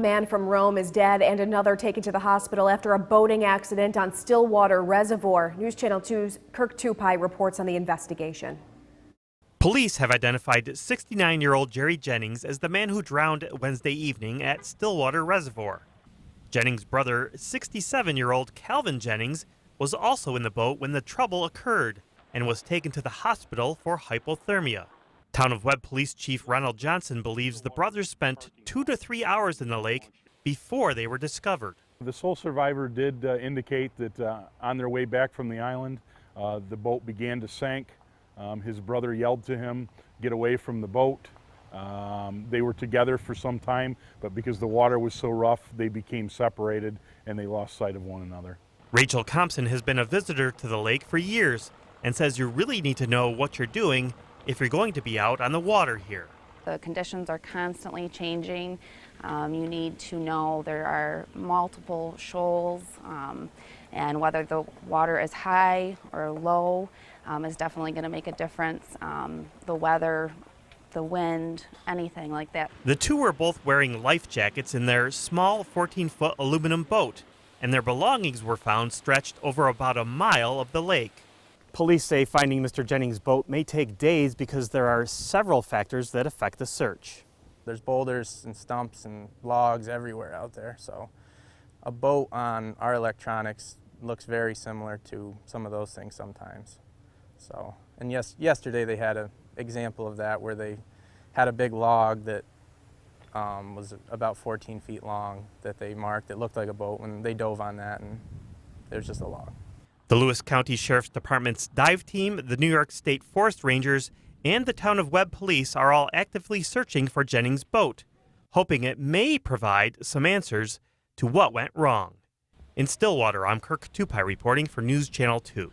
man from Rome is dead and another taken to the hospital after a boating accident on Stillwater Reservoir. News Channel 2's Kirk Tupai reports on the investigation. Police have identified 69-year-old Jerry Jennings as the man who drowned Wednesday evening at Stillwater Reservoir. Jennings' brother, 67-year-old Calvin Jennings, was also in the boat when the trouble occurred and was taken to the hospital for hypothermia. Town of Webb Police Chief Ronald Johnson believes the brothers spent 2 to 3 hours in the lake before they were discovered. The sole survivor did indicate that on their way back from the island, the boat began to sink. His brother yelled to him, "Get away from the boat." They were together for some time, but because the water was so rough, they became separated and they lost sight of one another. Rachel Compson has been a visitor to the lake for years and says you really need to know what you're doing if you're going to be out on the water here. The conditions are constantly changing. You need to know there are multiple shoals, and whether the water is high or low is definitely going to make a difference. The weather, the wind, anything like that. The two were both wearing life jackets in their small 14-foot aluminum boat, and their belongings were found stretched over about a mile of the lake. Police say finding Mr. Jennings' boat may take days because there are several factors that affect the search. There's boulders and stumps and logs everywhere out there, so a boat on our electronics looks very similar to some of those things sometimes. So, and yesterday they had an example of that where they had a big log that was about 14 feet long that they marked. It looked like a boat when they dove on that, and it was just a log. The Lewis County Sheriff's Department's dive team, the New York State Forest Rangers, and the Town of Webb Police are all actively searching for Jennings' boat, hoping it may provide some answers to what went wrong. In Stillwater, I'm Kirk Tupai reporting for News Channel 2.